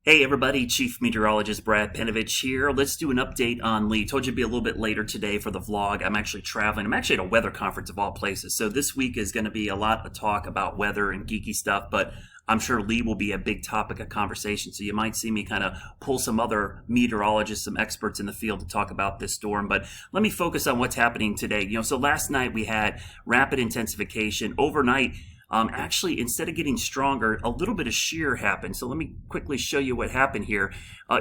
Hey everybody, Chief Meteorologist Brad Panovich here. Let's do an update on Lee. Told you it'd be a little bit later today for the vlog. I'm actually traveling. I'm actually at a weather conference of all places. So this week is going to be a lot of talk about weather and geeky stuff, but I'm sure Lee will be a big topic of conversation. So you might see me kind of pull some other meteorologists, some experts in the field to talk about this storm. But let me focus on what's happening today. So last night we had rapid intensification. Overnight, actually, instead of getting stronger, a little bit of shear happened. So let me quickly show you what happened here.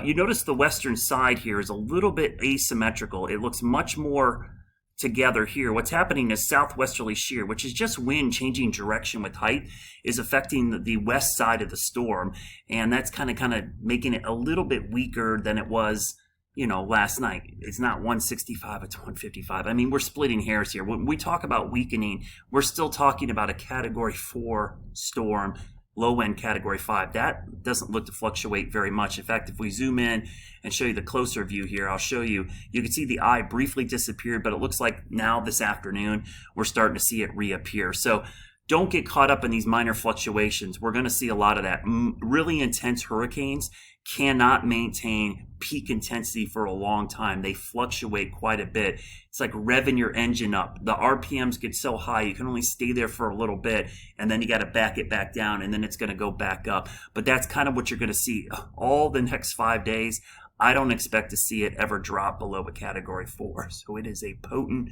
You notice the western side here is a little bit asymmetrical. It looks much more together here. What's happening is southwesterly shear, which is just wind changing direction with height, is affecting the west side of the storm. And that's kind of making it a little bit weaker than it was last night. It's not 165, it's 155. I mean, we're splitting hairs here. When we talk about weakening, we're still talking about a Category 4 storm, low end Category 5. That doesn't look to fluctuate very much. In fact, if we zoom in and show you the closer view here, I'll show you, you can see the eye briefly disappeared, but it looks like now this afternoon, we're starting to see it reappear. So don't get caught up in these minor fluctuations. We're going to see a lot of that. Really intense hurricanes cannot maintain peak intensity for a long time. They fluctuate quite a bit. It's like revving your engine up. The RPMs get so high, you can only stay there for a little bit, and then you got to back it back down, and then it's going to go back up. But that's kind of what you're going to see all the next 5 days. I don't expect to see it ever drop below a Category 4. So it is a potent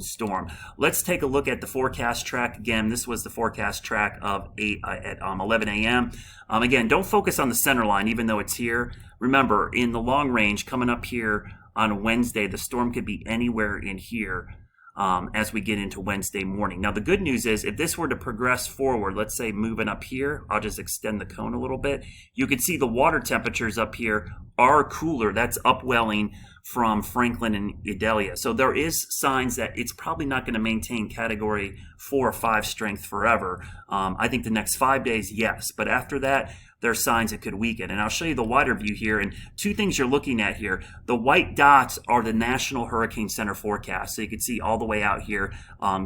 storm. Let's take a look at the forecast track again. This was the forecast track of 11 a.m. Again, don't focus on the center line, even though it's here. Remember, in the long range, coming up here on Wednesday, the storm could be anywhere in here as we get into Wednesday morning. Now, the good news is if this were to progress forward, let's say moving up here, I'll just extend the cone a little bit. You can see the water temperatures up here are cooler. That's upwelling from Franklin and Idalia. So there is signs that it's probably not going to maintain Category 4 or 5 strength forever. I think the next 5 days, yes. But after that, there are signs it could weaken. And I'll show you the wider view here. And two things you're looking at here. The white dots are the National Hurricane Center forecast. So you can see all the way out here,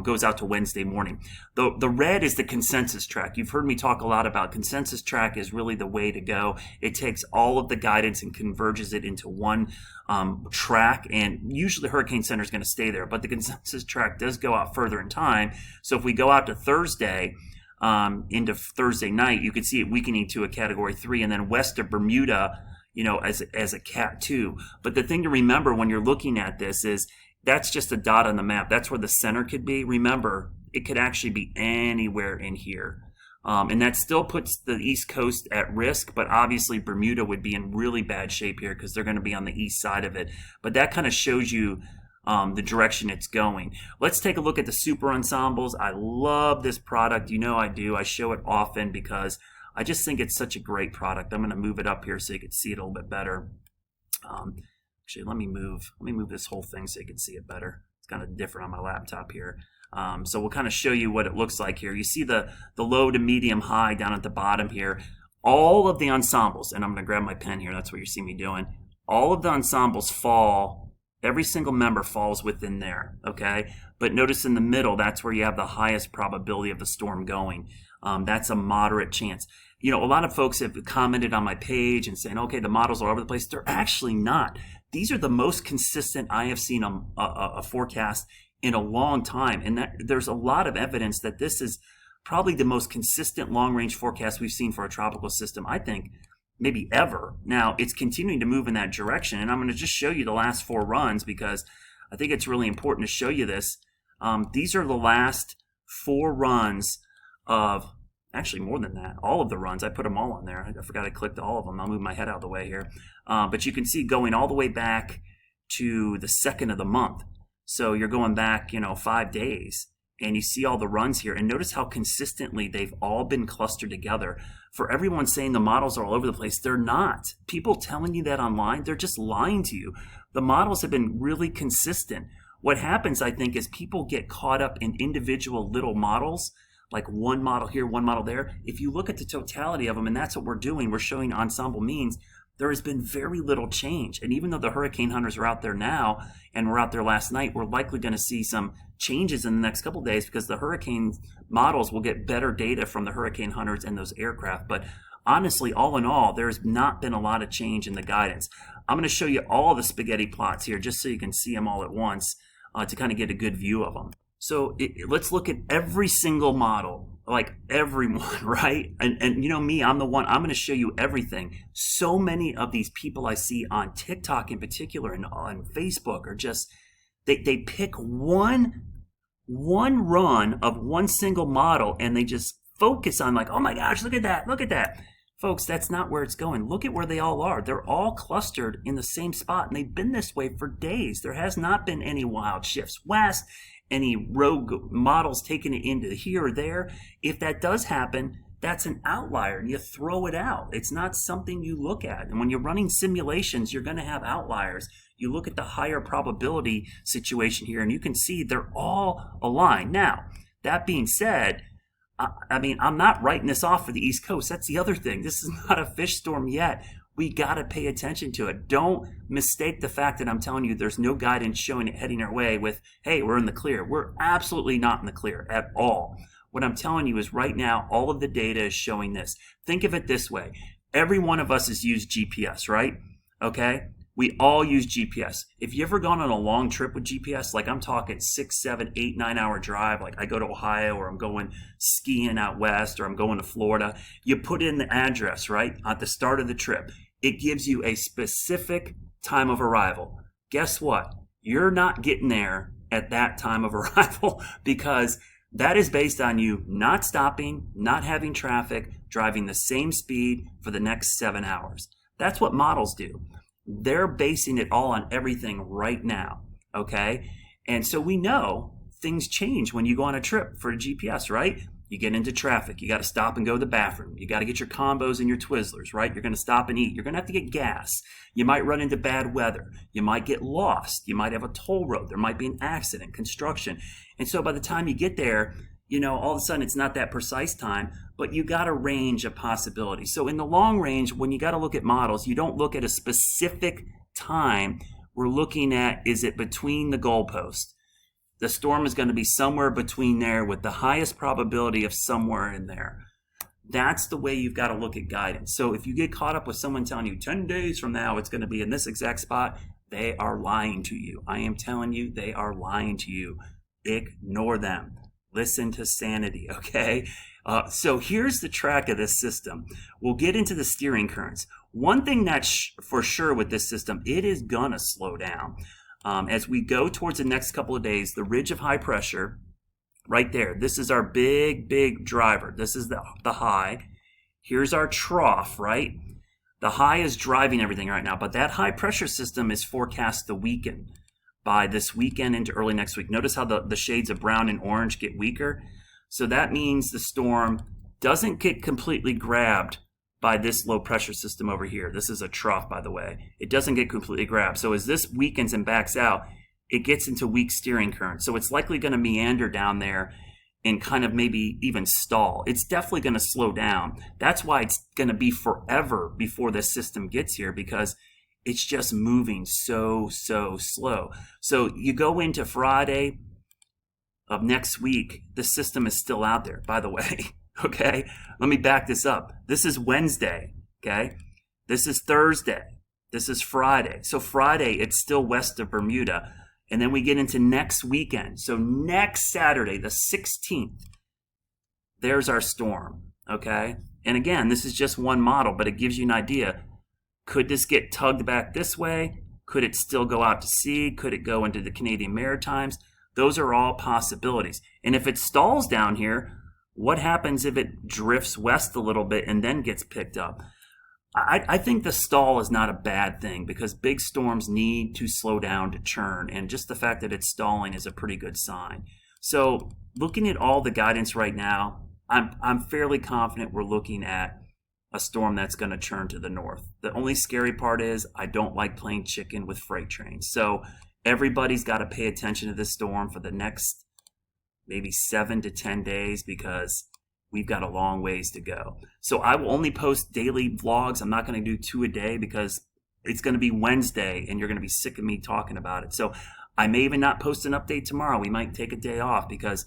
goes out to Wednesday morning. The red is the consensus track. You've heard me talk a lot about consensus track is really the way to go. It takes all of the guidance and converges it into one track, and usually Hurricane Center is going to stay there, but the consensus track does go out further in time. So if we go out to Thursday, into Thursday night, you can see it weakening to a Category 3, and then west of Bermuda, as a Cat 2. But the thing to remember when you're looking at this is that's just a dot on the map. That's where the center could be. Remember, it could actually be anywhere in here. And that still puts the East Coast at risk, but obviously Bermuda would be in really bad shape here because they're going to be on the east side of it. But that kind of shows you the direction it's going. Let's take a look at the super ensembles. I love this product. I do. I show it often because I just think it's such a great product. I'm going to move it up here so you can see it a little bit better. Actually, let me move this whole thing so you can see it better. It's kind of different on my laptop here. So we'll kind of show you what it looks like here. You see the low to medium high down at the bottom here. All of the ensembles, and I'm going to grab my pen here. That's what you see me doing. All of the ensembles fall. Every single member falls within there, okay? But notice in the middle, that's where you have the highest probability of the storm going. That's a moderate chance. A lot of folks have commented on my page and saying, okay, the models are all over the place. They're actually not. These are the most consistent I have seen a forecast in a long time. And that there's a lot of evidence that this is probably the most consistent long-range forecast we've seen for a tropical system, I think, maybe ever. Now, it's continuing to move in that direction. And I'm going to just show you the last 4 runs because I think it's really important to show you this. These are the last 4 runs of, actually more than that, all of the runs. I put them all on there. I forgot I clicked all of them. I'll move my head out of the way here. But you can see going all the way back to the 2nd of the month. So you're going back, 5 days, and you see all the runs here. And notice how consistently they've all been clustered together. For everyone saying the models are all over the place, they're not. People telling you that online, they're just lying to you. The models have been really consistent. What happens, I think, is people get caught up in individual little models, like one model here, one model there. If you look at the totality of them, and that's what we're doing, we're showing ensemble means, there has been very little change. And even though the hurricane hunters are out there now and were out there last night, we're likely going to see some changes in the next couple of days because the hurricane models will get better data from the hurricane hunters and those aircraft. But honestly, all in all, there's not been a lot of change in the guidance. I'm going to show you all the spaghetti plots here just so you can see them all at once to kind of get a good view of them. So let's look at every single model, like everyone, right? And you know me, I'm the one, I'm going to show you everything. So many of these people I see on TikTok in particular and on Facebook are just, they pick one run of one single model and they just focus on like, oh my gosh, look at that, look at that. Folks, that's not where it's going. Look at where they all are. They're all clustered in the same spot, and they've been this way for days. There has not been any wild shifts west, any rogue models taking it into here or there. If that does happen, that's an outlier, and you throw it out. It's not something you look at. And when you're running simulations, you're going to have outliers. You look at the higher probability situation here, and you can see they're all aligned. Now, that being said, I mean, I'm not writing this off for the East Coast. That's the other thing. This is not a fish storm yet. We got to pay attention to it. Don't mistake the fact that I'm telling you there's no guidance showing it heading our way with, hey, we're in the clear. We're absolutely not in the clear at all. What I'm telling you is right now, all of the data is showing this. Think of it this way. Every one of us has used GPS, right? Okay? We all use GPS. If you ever gone on a long trip with GPS, like I'm talking 6, 7, 8, 9 hour drive, like I go to Ohio or I'm going skiing out west or I'm going to Florida, you put in the address, right, at the start of the trip. It gives you a specific time of arrival. Guess what? You're not getting there at that time of arrival because that is based on you not stopping, not having traffic, driving the same speed for the next 7 hours. That's what models do. They're basing it all on everything right now, okay? And so we know things change when you go on a trip for a GPS, right? You get into traffic. You got to stop and go to the bathroom. You got to get your combos and your Twizzlers, right? You're going to stop and eat. You're going to have to get gas. You might run into bad weather. You might get lost. You might have a toll road. There might be an accident, construction. And so by the time you get there, you know, all of a sudden it's not that precise time, but you got a range of possibilities. So in the long range, when you got to look at models, you don't look at a specific time. We're looking at, is it between the goalposts? The storm is going to be somewhere between there with the highest probability of somewhere in there. That's the way you've got to look at guidance. So if you get caught up with someone telling you 10 days from now it's going to be in this exact spot, they are lying to you. I am telling you, they are lying to you. Ignore them. Listen to sanity, okay? So here's the track of this system. We'll get into the steering currents. One thing that's for sure with this system, it is gonna slow down. As we go towards the next couple of days, the ridge of high pressure, right there, this is our big driver. This is the high. Here's our trough, right? The high is driving everything right now, but that high pressure system is forecast to weaken by this weekend into early next week. Notice how the shades of brown and orange get weaker. So that means the storm doesn't get completely grabbed by this low pressure system over here. This is a trough, by the way. It doesn't get completely grabbed. So as this weakens and backs out, it gets into weak steering current. So it's likely going to meander down there and kind of maybe even stall. It's definitely going to slow down. That's why it's going to be forever before this system gets here, because it's just moving so slow. So you go into Friday of next week, the system is still out there, by the way, okay? Let me back this up. This is Wednesday, okay? This is Thursday. This is Friday. So Friday, it's still west of Bermuda. And then we get into next weekend. So next Saturday, the 16th, there's our storm, okay? And again, this is just one model, but it gives you an idea. Could this get tugged back this way? Could it still go out to sea? Could it go into the Canadian Maritimes? Those are all possibilities. And if it stalls down here, what happens if it drifts west a little bit and then gets picked up? I think the stall is not a bad thing, because big storms need to slow down to churn. And just the fact that it's stalling is a pretty good sign. So looking at all the guidance right now, I'm fairly confident we're looking at a storm that's going to churn to the north. The only scary part is I don't like playing chicken with freight trains. So everybody's got to pay attention to this storm for the next maybe 7 to 10 days, because we've got a long ways to go. So I will only post daily vlogs. I'm not going to do 2 a day, because it's going to be Wednesday and you're going to be sick of me talking about it. So I may even not post an update tomorrow. We might take a day off, because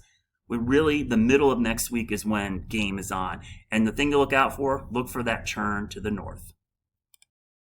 really, the middle of next week is when game is on. And the thing to look out for, look for that turn to the north.